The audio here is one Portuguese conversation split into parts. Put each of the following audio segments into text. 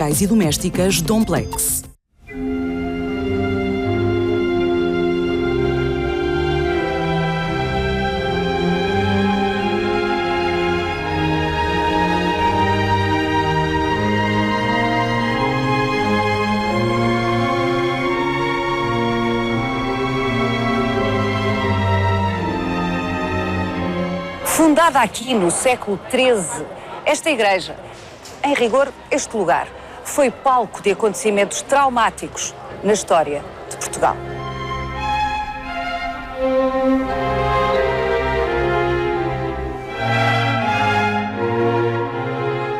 e domésticas Domplex. Fundada aqui no século XIII, esta igreja, em rigor, este lugar, foi palco de acontecimentos traumáticos na história de Portugal.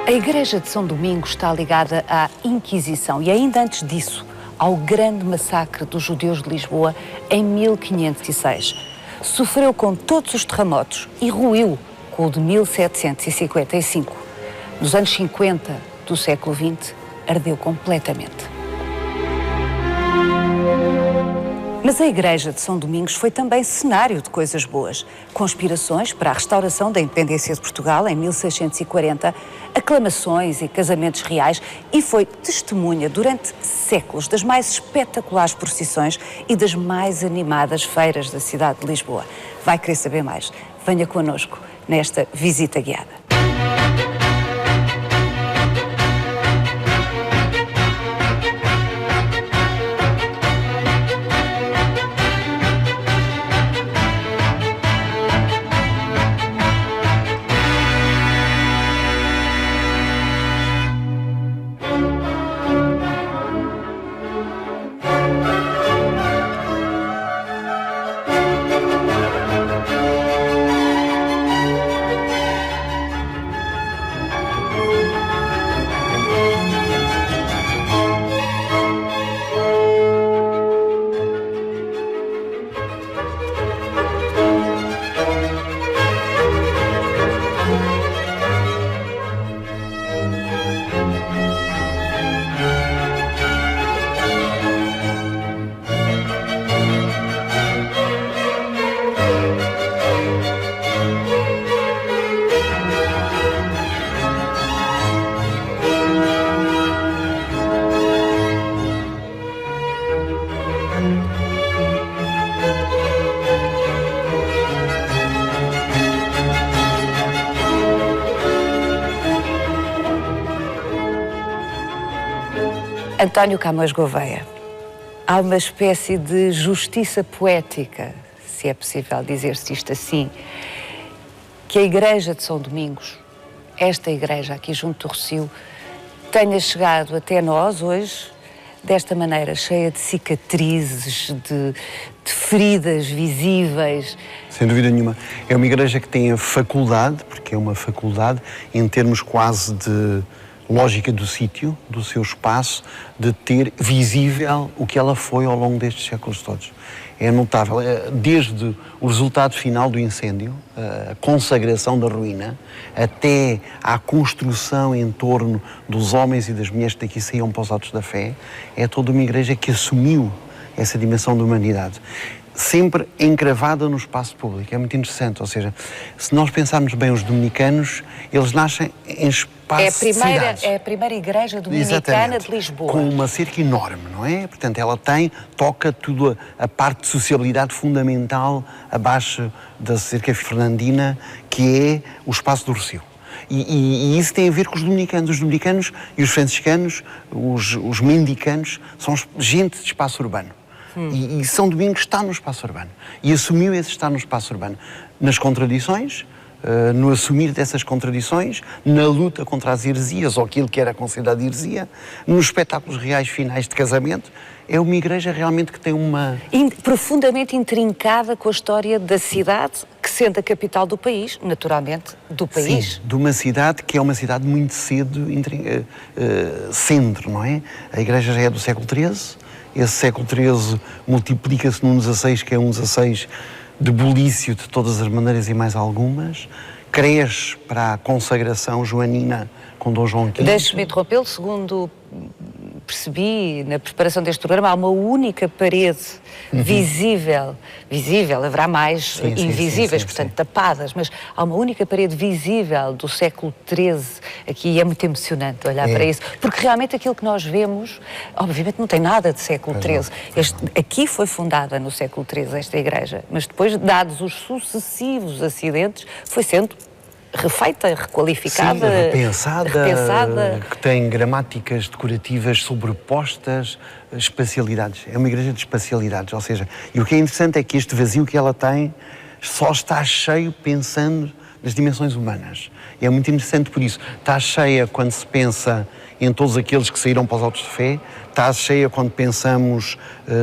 A Igreja de São Domingos está ligada à Inquisição e ainda antes disso, ao grande massacre dos judeus de Lisboa em 1506. Sofreu com todos os terremotos e ruiu com o de 1755. Nos anos 50 do século XX, ardeu completamente. Mas a Igreja de São Domingos foi também cenário de coisas boas. Conspirações para a restauração da independência de Portugal em 1640, aclamações e casamentos reais e foi testemunha durante séculos das mais espetaculares procissões e das mais animadas feiras da cidade de Lisboa. Vai querer saber mais? Venha connosco nesta visita guiada. António Camões Gouveia, há uma espécie de justiça poética, se é possível dizer-se isto assim, que a Igreja de São Domingos, esta igreja aqui junto do Rossio, tenha chegado até nós hoje desta maneira, cheia de cicatrizes, de feridas visíveis. Sem dúvida nenhuma. É uma igreja que tem a faculdade, porque é uma faculdade, em termos quase de lógica do sítio, do seu espaço, de ter visível o que ela foi ao longo destes séculos todos. É notável, desde o resultado final do incêndio, a consagração da ruína, até à construção em torno dos homens e das mulheres que daqui saíam para os atos da fé, é toda uma igreja que assumiu essa dimensão da humanidade. Sempre encravada no espaço público. É muito interessante, ou seja, se nós pensarmos bem os dominicanos, eles nascem em espaços de cidades. É a primeira igreja dominicana de Lisboa. Com uma cerca enorme, não é? Portanto, ela toca tudo a parte de sociabilidade fundamental abaixo da cerca fernandina, que é o espaço do Rossio. E isso tem a ver com os dominicanos. Os dominicanos e os franciscanos, os mendicanos, são gente de espaço urbano. E São Domingos está no espaço urbano. E assumiu esse estar no espaço urbano. Nas contradições, no assumir dessas contradições, na luta contra as heresias, ou aquilo que era considerado heresia, nos espetáculos reais finais de casamento. É uma igreja realmente que tem uma... profundamente intrincada com a história da cidade, que sendo a capital do país, naturalmente, do país. Sim, de uma cidade que é uma cidade muito cedo centro, não é? A igreja já é do século XIII. Esse século XIII multiplica-se num XVI, que é um XVI de bulício de todas as maneiras e mais algumas. Cresce para a consagração joanina com Dom João V. Deixe-me interrompê-lo, segundo percebi na preparação deste programa, há uma única parede visível, haverá mais invisíveis, portanto tapadas, mas há uma única parede visível do século XIII aqui, e é muito emocionante olhar para isso, porque realmente aquilo que nós vemos, obviamente não tem nada de século XIII. Aqui foi fundada no século XIII esta igreja, mas depois, dados os sucessivos acidentes, foi sendo refeita, requalificada, repensada, que tem gramáticas decorativas sobrepostas, espacialidades. É uma igreja de espacialidades, ou seja, e o que é interessante é que este vazio que ela tem só está cheio pensando nas dimensões humanas. E é muito interessante por isso. Está cheia quando se pensa em todos aqueles que saíram para os autos de fé, está cheia quando pensamos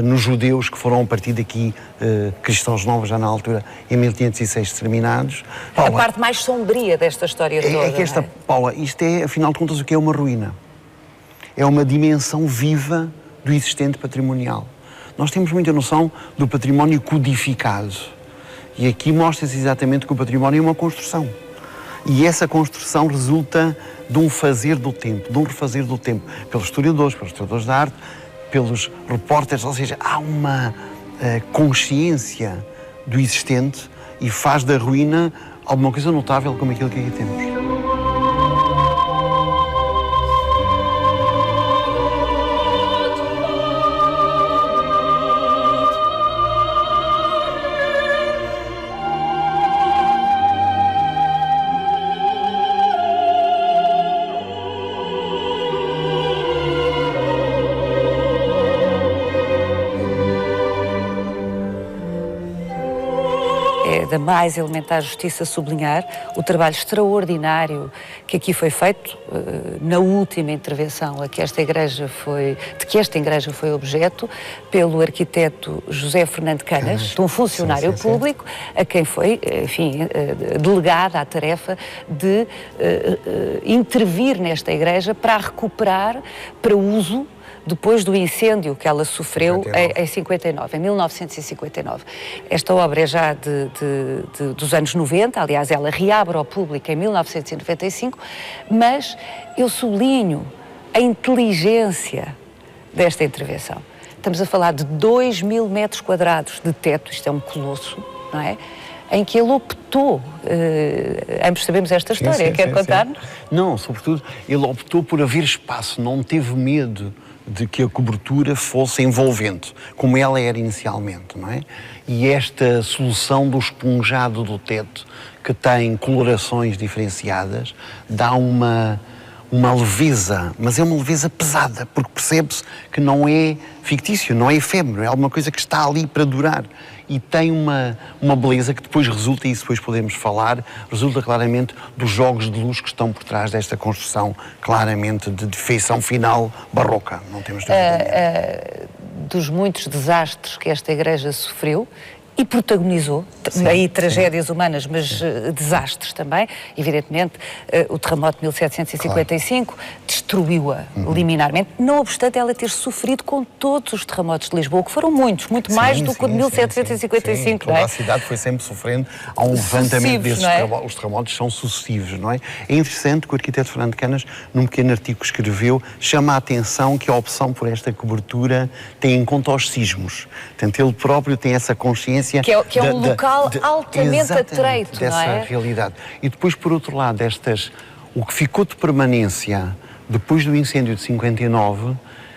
nos judeus que foram a partir daqui cristãos novos já na altura, em 1506 exterminados. Paula, a parte mais sombria desta história toda. É que esta, Paula, isto é, afinal de contas, o que é uma ruína? É uma dimensão viva do existente patrimonial. Nós temos muita noção do património codificado. E aqui mostra-se exatamente que o património é uma construção. E essa construção resulta de um fazer do tempo, de um refazer do tempo, pelos historiadores da arte, pelos repórteres, ou seja, há uma consciência do existente e faz da ruína alguma coisa notável como aquilo que aqui temos. Da mais elementar justiça sublinhar o trabalho extraordinário que aqui foi feito na última intervenção de que esta igreja foi objeto pelo arquiteto José Fernando Canas, um funcionário público a quem foi, enfim, delegada a tarefa de intervir nesta igreja para a recuperar para uso depois do incêndio que ela sofreu em 1959. Esta obra é já dos anos 90, aliás, ela reabre ao público em 1995, mas eu sublinho a inteligência desta intervenção. Estamos a falar de 2.000 metros quadrados de teto, isto é um colosso, não é? Em que ele optou, ambos sabemos esta história, quer contar-nos? Não, sobretudo, ele optou por haver espaço, não teve medo de que a cobertura fosse envolvente, como ela era inicialmente, não é? E esta solução do esponjado do teto, que tem colorações diferenciadas, dá uma leveza, mas é uma leveza pesada, porque percebe-se que não é fictício, não é efêmero, é alguma coisa que está ali para durar. E tem uma beleza que depois resulta, e isso depois podemos falar, resulta claramente dos jogos de luz que estão por trás desta construção, claramente de feição final barroca, não temos dúvida. Dos muitos desastres que esta igreja sofreu, e protagonizou, aí tragédias humanas, mas desastres também. Evidentemente, o terremoto de 1755 destruiu-a liminarmente, não obstante ela ter sofrido com todos os terremotos de Lisboa, que foram muitos, muito mais do que o de 1755. Toda a cidade foi sempre sofrendo, há um levantamento desses terremotos, os terremotos são sucessivos, não é? É interessante que o arquiteto Fernando Canas, num pequeno artigo que escreveu, chama a atenção que a opção por esta cobertura tem em conta os sismos. Portanto, ele próprio tem essa consciência que é um local altamente atreito, dessa não é? realidade. E depois, por outro lado, o que ficou de permanência depois do incêndio de 59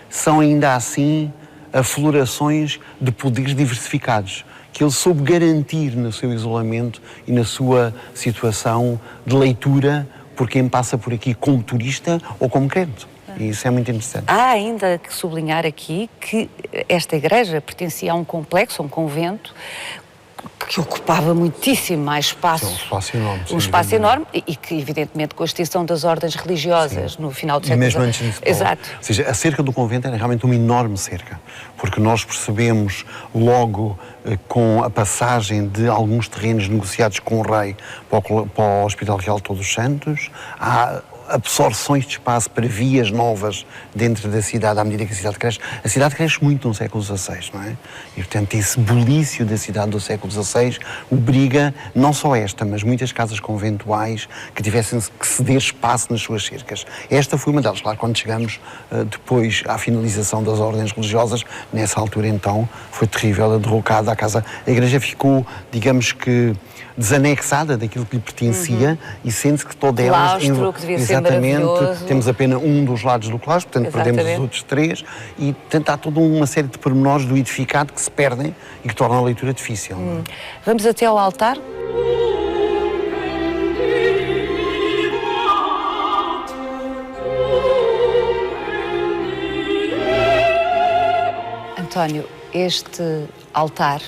são ainda assim aflorações de poderes diversificados, que ele soube garantir no seu isolamento e na sua situação de leitura por quem passa por aqui como turista ou como crente. E isso é muito interessante. Há ainda que sublinhar aqui que esta igreja pertencia a um complexo, a um convento, que ocupava muitíssimo mais espaço. Um espaço enorme. Um espaço enorme e que, evidentemente, com a extinção das ordens religiosas no final do século XIX. E mesmo antes disso, Exato. Ou seja, a cerca do convento era realmente uma enorme cerca, porque nós percebemos logo com a passagem de alguns terrenos negociados com o rei para o Hospital Real de Todos os Santos, há absorções de espaço para vias novas dentro da cidade, à medida que a cidade cresce muito no século XVI, não é? E, portanto, esse bulício da cidade do século XVI obriga, não só esta, mas muitas casas conventuais que tivessem que ceder espaço nas suas cercas. Esta foi uma delas. Claro, quando chegamos depois à finalização das ordens religiosas, nessa altura, então, foi terrível a derrocada. A igreja ficou, digamos que, desanexada daquilo que lhe pertencia e sente-se que toda ela... Claustro, que devia ser exatamente, maravilhoso. temos apenas um dos lados do claustro, portanto perdemos os outros três e tentar toda uma série de pormenores do edificado que se perdem e que tornam a leitura difícil. Vamos até ao altar? António, este altar,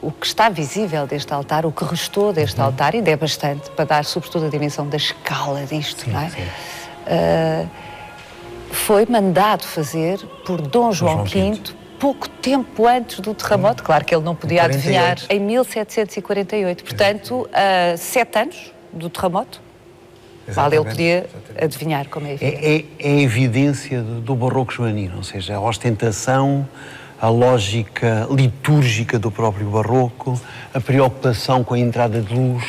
o que está visível deste altar, o que restou deste altar, ainda é bastante, para dar sobretudo a dimensão da escala disto, sim, não é? Sim. Foi mandado fazer por Dom João V pouco tempo antes do terremoto. Claro que ele não podia adivinhar. Em 1748, portanto, 7 anos do terremoto. Vale, ele podia adivinhar, como é evidente. É a evidência do barroco joanino, ou seja, a ostentação, a lógica litúrgica do próprio barroco, a preocupação com a entrada de luz,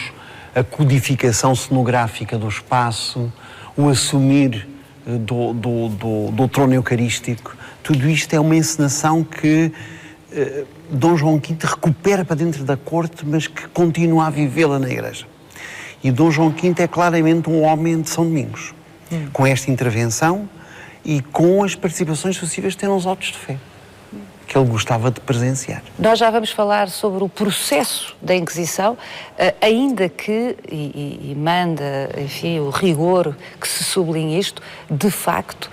a codificação cenográfica do espaço, o assumir do trono eucarístico. Tudo isto é uma encenação que Dom João V recupera para dentro da corte, mas que continua a vivê-la na igreja. E Dom João V é claramente um homem de São Domingos, com esta intervenção e com as participações sucessivas que tem nos autos de fé, que ele gostava de presenciar. Nós já vamos falar sobre o processo da Inquisição, ainda que, e manda, enfim, o rigor que se sublinhe isto, de facto,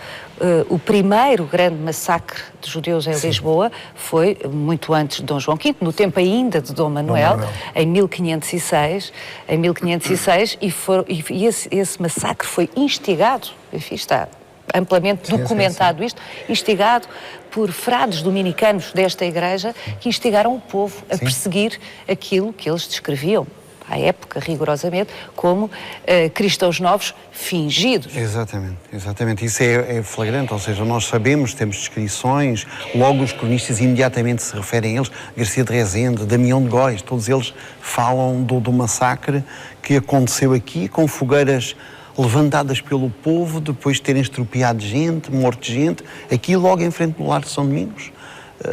o primeiro grande massacre de judeus em Lisboa foi muito antes de Dom João V, no tempo ainda de Dom Manuel, em 1506, e esse massacre foi instigado, enfim, está amplamente documentado isto, instigado por frades dominicanos desta igreja que instigaram o povo a perseguir aquilo que eles descreviam, à época, rigorosamente, como cristãos novos fingidos. Exatamente. Isso é flagrante, ou seja, nós sabemos, temos descrições, logo os cronistas imediatamente se referem a eles, Garcia de Rezende, Damião de Góis, todos eles falam do massacre que aconteceu aqui, com fogueiras levantadas pelo povo, depois de terem estropiado gente, morto gente, aqui logo em frente do lar de São Domingos.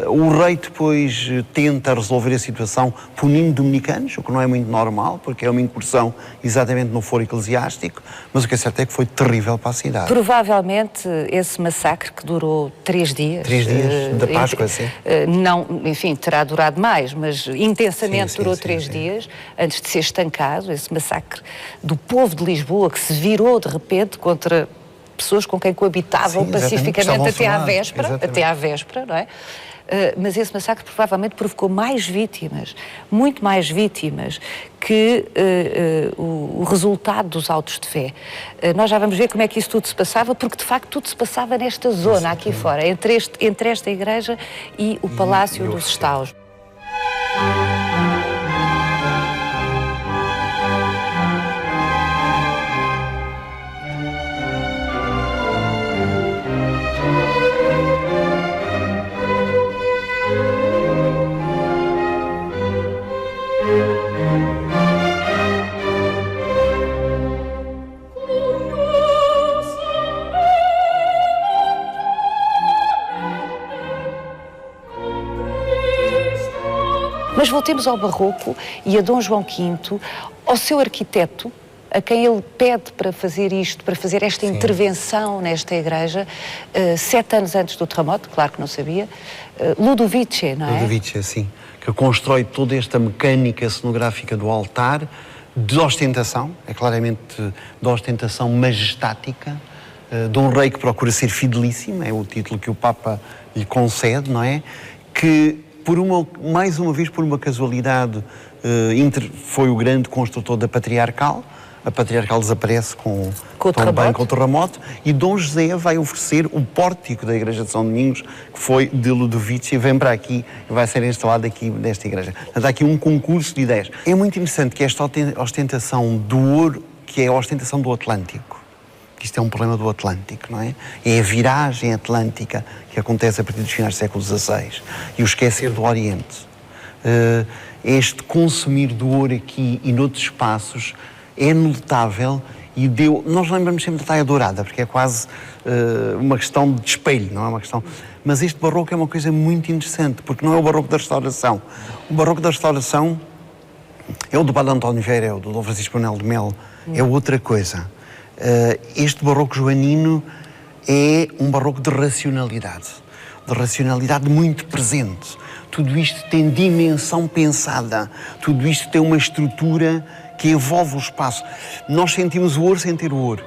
O rei depois tenta resolver a situação punindo dominicanos, o que não é muito normal, porque é uma incursão exatamente no foro eclesiástico, mas o que é certo é que foi terrível para a cidade. Provavelmente esse massacre que durou 3 dias... 3 dias, da Páscoa, sim. Não, enfim, terá durado mais, mas intensamente durou 3 dias, antes de ser estancado, esse massacre do povo de Lisboa, que se virou de repente contra pessoas com quem coabitavam pacificamente até à véspera, não é? Mas esse massacre provavelmente provocou mais vítimas, muito mais vítimas, que o resultado dos autos de fé. Nós já vamos ver como é que isso tudo se passava, porque de facto tudo se passava nesta zona aqui fora, entre esta igreja e o Palácio dos Estaus. Mas voltemos ao Barroco e a Dom João V, ao seu arquiteto, a quem ele pede para fazer isto, para fazer esta intervenção nesta igreja, 7 anos antes do terremoto, claro que não sabia, Ludovici, não é? Ludovici, sim, que constrói toda esta mecânica cenográfica do altar, de ostentação, é claramente de ostentação majestática, de um rei que procura ser fidelíssimo, é o título que o Papa lhe concede, não é? Que, mais uma vez, por uma casualidade, foi o grande construtor da Patriarcal. A Patriarcal desaparece com o terremoto e Dom José vai oferecer o pórtico da Igreja de São Domingos, que foi de Ludovici, e vem para aqui e vai ser instalado aqui nesta igreja. Portanto, há aqui um concurso de ideias. É muito interessante que esta ostentação do ouro que é a ostentação do Atlântico. Isto é um problema do Atlântico, não é? É a viragem atlântica que acontece a partir dos finais do século XVI e o esquecer do Oriente. Este consumir do ouro aqui e noutros espaços é notável e nós lembramos sempre da Taia Dourada, porque é quase uma questão de espelho, não é uma questão... Mas este barroco é uma coisa muito interessante, porque não é o barroco da restauração. O barroco da restauração é o do Padre António Vieira, é o do Dom Francisco Manuel de Melo, é outra coisa. Este barroco joanino é um barroco de racionalidade muito presente. Tudo isto tem dimensão pensada, tudo isto tem uma estrutura que envolve o espaço. Nós sentimos o ouro sem ter o ouro.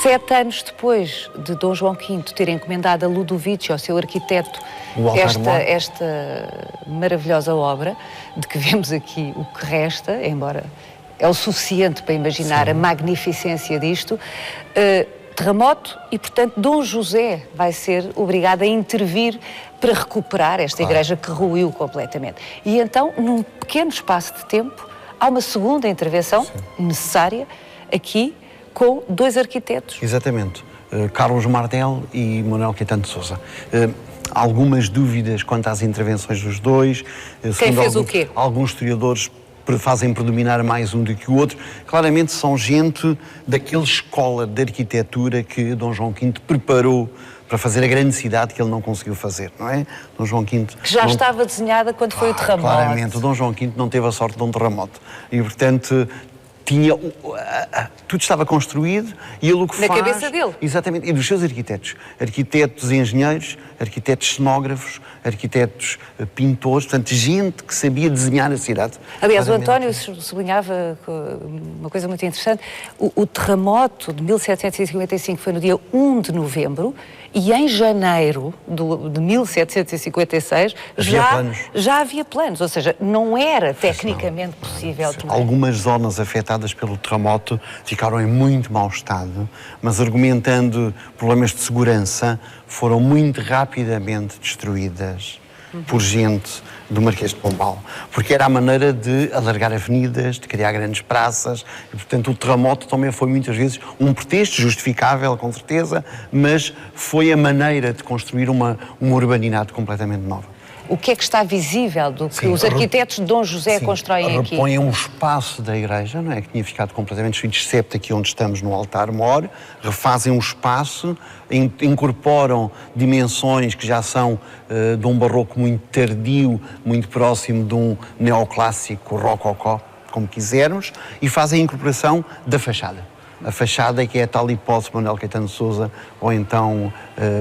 Sete anos depois de Dom João V ter encomendado a Ludovici, ao seu arquiteto, esta maravilhosa obra, de que vemos aqui o que resta, embora é o suficiente para imaginar a magnificência disto, terremoto, e portanto Dom José vai ser obrigado a intervir para recuperar esta igreja que ruiu completamente. E então, num pequeno espaço de tempo, há uma segunda intervenção necessária aqui, com dois arquitetos. Exatamente. Carlos Mardel e Manuel Caetano de Sousa. Algumas dúvidas quanto às intervenções dos dois. Quem fez o quê? Alguns historiadores fazem predominar mais um do que o outro. Claramente são gente daquela escola de arquitetura que Dom João V preparou para fazer a grande cidade que ele não conseguiu fazer, não é? Dom João V... Que já estava desenhada quando foi o terremoto. Claramente, o Dom João V não teve a sorte de um terremoto. E, portanto... tudo estava construído e ele o que faz... Na cabeça dele. Exatamente, e dos seus arquitetos. Arquitetos engenheiros, arquitetos cenógrafos, arquitetos pintores, portanto, gente que sabia desenhar a cidade. Aliás, o António sublinhava uma coisa muito interessante. O terremoto de 1755 foi no dia 1 de novembro e em janeiro de 1756 já havia planos, ou seja, não era tecnicamente possível tomar. Algumas zonas afetadas pelo terremoto ficaram em muito mau estado, mas argumentando problemas de segurança, foram muito rapidamente destruídas por gente do Marquês de Pombal, porque era a maneira de alargar avenidas, de criar grandes praças, e portanto o terremoto também foi muitas vezes um pretexto, justificável com certeza, mas foi a maneira de construir uma urbanidade completamente nova. O que é que está visível do que os arquitetos de Dom José constroem aqui? Repõem um espaço da igreja, não é? Que tinha ficado completamente destruído, excepto aqui onde estamos no altar-mor, refazem um espaço, incorporam dimensões que já são de um barroco muito tardio, muito próximo de um neoclássico rococó, como quisermos, e fazem a incorporação da fachada. A fachada, que é a tal hipótese de Manuel Caetano de Sousa ou então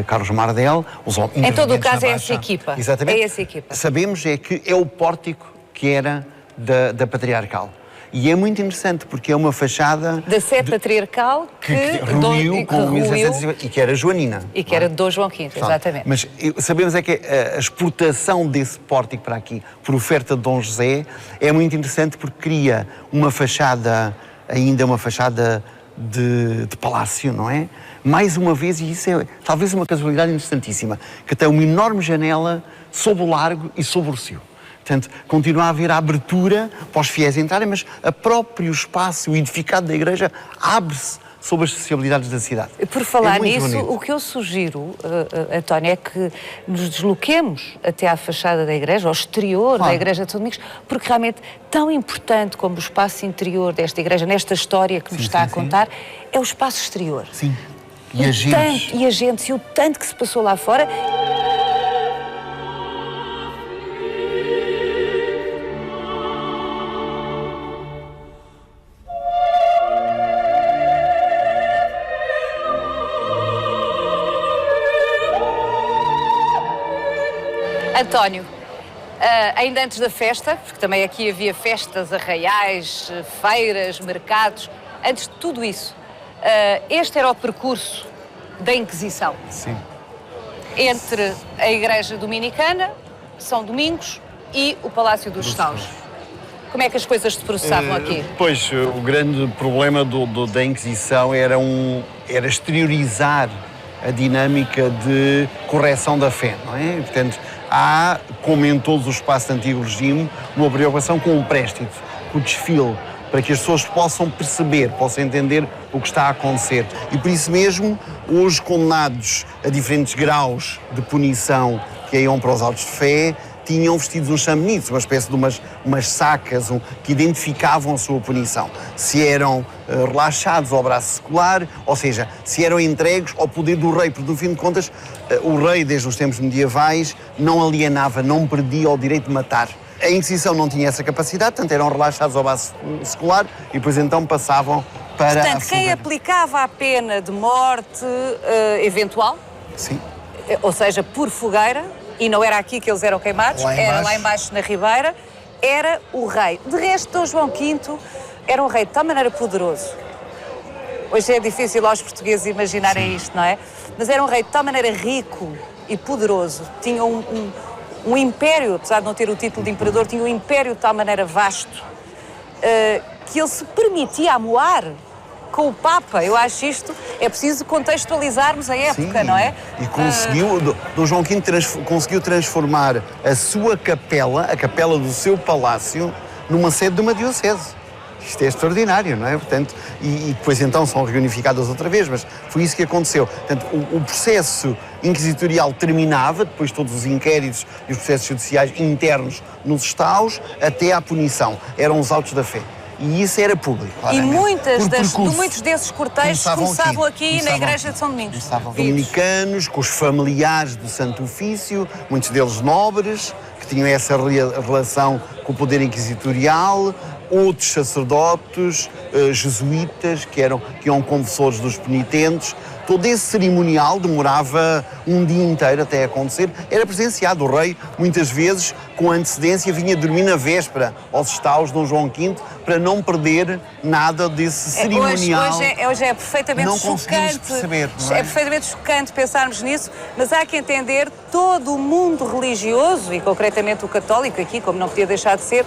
Carlos Mardel. Em todo o caso é essa equipa. Exatamente. É essa equipa. Sabemos é que é o pórtico que era da Patriarcal. E é muito interessante porque é uma fachada... Da Sé Patriarcal que ruiu com 1750 e que era joanina. E que era de Dom João V, exatamente. Mas sabemos é que a exportação desse pórtico para aqui, por oferta de Dom José, é muito interessante porque cria uma fachada, ainda uma fachada de palácio, não é? Mais uma vez, e isso é talvez uma casualidade interessantíssima, que tem uma enorme janela sob o largo e sob o Rossio. Portanto, continua a haver a abertura para os fiéis entrarem, mas o próprio espaço, o edificado da igreja, abre-se sobre as sociabilidades da cidade. Por falar nisso, o que eu sugiro, António, é que nos desloquemos até à fachada da igreja, ao exterior da igreja de São Domingos, porque realmente tão importante como o espaço interior desta igreja, nesta história que nos está a contar, é o espaço exterior. Sim. E a gente. E o tanto que se passou lá fora. António, ainda antes da festa, porque também aqui havia festas arraiais, feiras, mercados, antes de tudo isso, Este era o percurso da Inquisição. Sim. Entre a Igreja Dominicana, São Domingos e o Palácio dos Estaus. Como é que as coisas se processavam aqui? Pois, o grande problema da Inquisição era exteriorizar a dinâmica de correção da fé, não é? Portanto, há, como em todos os espaços do antigo regime, uma preocupação com o préstito, com o desfile, para que as pessoas possam perceber, possam entender o que está a acontecer. E por isso mesmo, os condenados a diferentes graus de punição que iam para os autos de fé, tinham vestidos uns chambenitos, uma espécie de umas sacas que identificavam a sua punição. Se eram relaxados ao braço secular, ou seja, se eram entregues ao poder do rei, porque no fim de contas o rei, desde os tempos medievais, não alienava, não perdia o direito de matar. A Inquisição não tinha essa capacidade, portanto eram relaxados ao braço secular e depois então passavam para Portanto, quem aplicava a pena de morte eventual, sim, ou seja, por fogueira, e não era aqui que eles eram queimados, era lá embaixo na Ribeira, era o rei. De resto, Dom João V era um rei de tal maneira poderoso. Hoje é difícil aos portugueses imaginarem isto, não é? Mas era um rei de tal maneira rico e poderoso, tinha um império, apesar de não ter o título de imperador, tinha um império de tal maneira vasto, que ele se permitia amoar com o Papa. Eu acho isto, é preciso contextualizarmos a época, sim, não é? E conseguiu, Dom João V conseguiu transformar a sua capela, a capela do seu palácio, numa sede de uma diocese. Isto é extraordinário, não é? Portanto, e depois então são reunificadas outra vez, mas foi isso que aconteceu. Portanto, o processo inquisitorial terminava, depois todos os inquéritos e os processos judiciais internos nos estaus, até à punição. Eram os autos da fé. E isso era público, claramente. E muitos desses cortejos começavam aqui na Igreja de São Domingos. Começavam dominicanos, com os familiares do Santo Ofício, muitos deles nobres, que tinham essa relação com o poder inquisitorial, outros sacerdotes, jesuítas, que iam confessores dos penitentes. Todo esse cerimonial demorava um dia inteiro até acontecer. Era presenciado. O rei, muitas vezes, com antecedência, vinha dormir na véspera aos estaus de Dom João V para não perder nada desse cerimonial. Hoje é perfeitamente não chocante. Perceber, não é? É perfeitamente chocante pensarmos nisso, mas há que entender todo o mundo religioso, e concretamente o católico aqui, como não podia deixar de ser,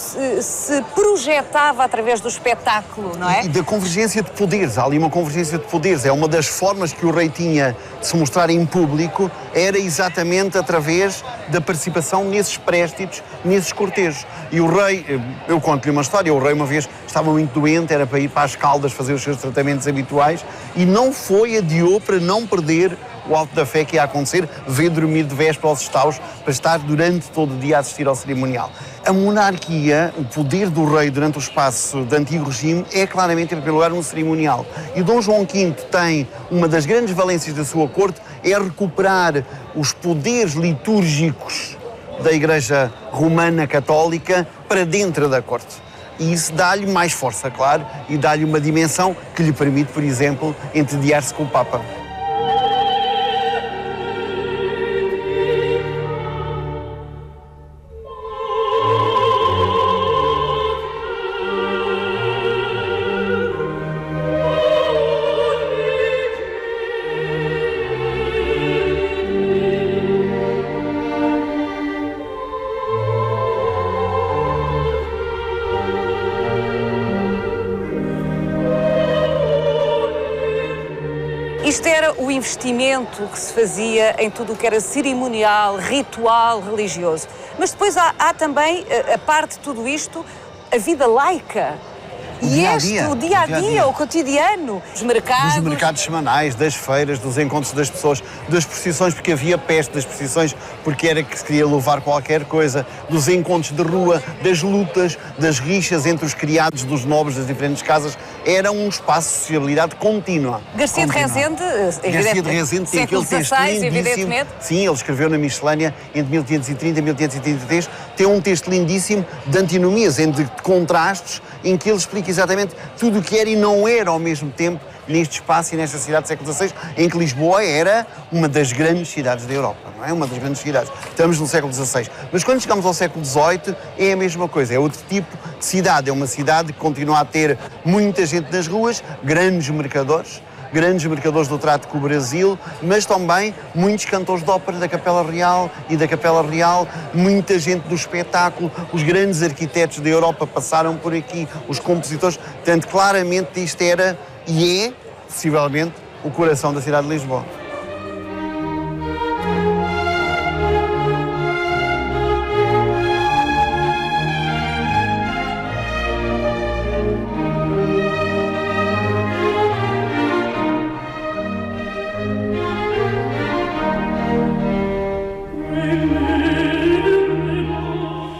se projetava através do espetáculo, não é? E da convergência de poderes. Há ali uma convergência de poderes. É uma das formas que o rei tinha de se mostrar em público, era exatamente através da participação nesses préstitos, nesses cortejos. E o rei, eu conto-lhe uma história, o rei uma vez estava muito doente, era para ir para as Caldas fazer os seus tratamentos habituais e não foi, adiou para não perder o auto da fé que ia acontecer, veio dormir de véspera aos estaus para estar durante todo o dia a assistir ao cerimonial. A monarquia, o poder do rei durante o espaço do antigo regime é claramente, em primeiro lugar, um cerimonial. E Dom João V tem uma das grandes valências da sua corte é recuperar os poderes litúrgicos da Igreja Romana Católica para dentro da corte. E isso dá-lhe mais força, claro, e dá-lhe uma dimensão que lhe permite, por exemplo, entediar-se com o Papa. Isto era o investimento que se fazia em tudo o que era cerimonial, ritual, religioso. Mas depois há também, a parte de tudo isto, a vida laica. O dia a dia, o cotidiano, os mercados. Dos mercados semanais, das feiras, dos encontros das pessoas, das procissões porque havia peste, das procissões porque era que se queria louvar qualquer coisa, dos encontros de rua, das lutas, das rixas entre os criados dos nobres das diferentes casas. Era um espaço de sociabilidade contínua. Garcia de Rezende, Garcia de Rezende tem aquele texto lindíssimo. Evidentemente. Sim, ele escreveu na Miscelânea entre 1530 e 1533. Tem um texto lindíssimo de antinomias, de contrastes, em que ele explica exatamente tudo o que era e não era ao mesmo tempo neste espaço e nesta cidade do século XVI, em que Lisboa era uma das grandes cidades da Europa, não é? Uma das grandes cidades. Estamos no século XVI. Mas quando chegamos ao século XVIII, é a mesma coisa, é outro tipo de cidade. É uma cidade que continua a ter muita gente nas ruas, grandes mercadores do trato com o Brasil, mas também muitos cantores de ópera da Capela Real e da Capela Real, muita gente do espetáculo, os grandes arquitetos da Europa passaram por aqui, os compositores, portanto, claramente isto era e é, possivelmente, o coração da cidade de Lisboa.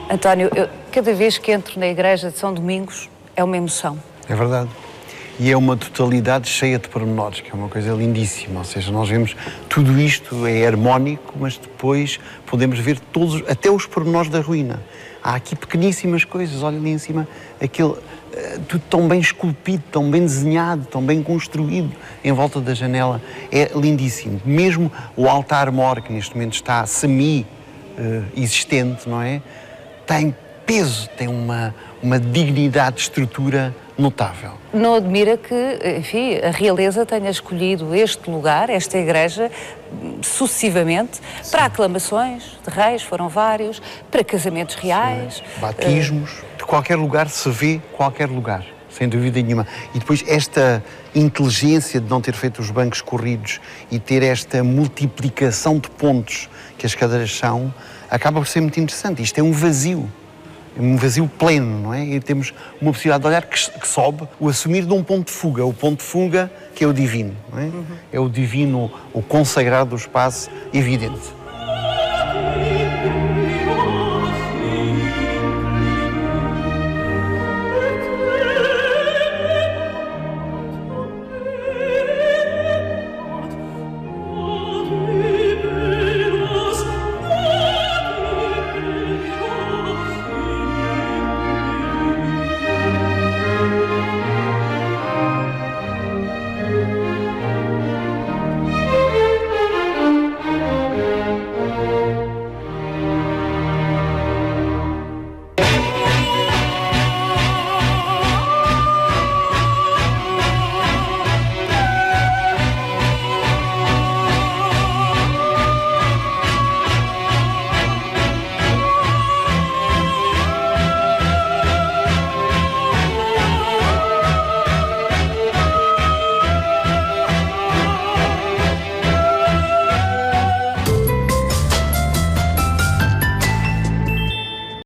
António, cada vez que entro na igreja de São Domingos é uma emoção. É verdade. E é uma totalidade cheia de pormenores, que é uma coisa lindíssima. Ou seja, nós vemos tudo isto é harmónico, mas depois podemos ver todos, até os pormenores da ruína. Há aqui pequeníssimas coisas, olha ali em cima, aquele, tudo tão bem esculpido, tão bem desenhado, tão bem construído em volta da janela. É lindíssimo. Mesmo o altar-mor, que neste momento está semi-existente, não é? Tem peso, tem uma dignidade de estrutura notável. Não admira que, enfim, a realeza tenha escolhido este lugar, esta igreja, sucessivamente, para aclamações de reis, foram vários, para casamentos reais. Batismos, de qualquer lugar se vê qualquer lugar, sem dúvida nenhuma. E depois esta inteligência de não ter feito os bancos corridos e ter esta multiplicação de pontos que as cadeiras são, acaba por ser muito interessante. Isto é um vazio pleno, não é? E temos uma possibilidade de olhar que sobe, o assumir de um ponto de fuga, o ponto de fuga que é o divino, não é? É o divino, o consagrado do espaço evidente.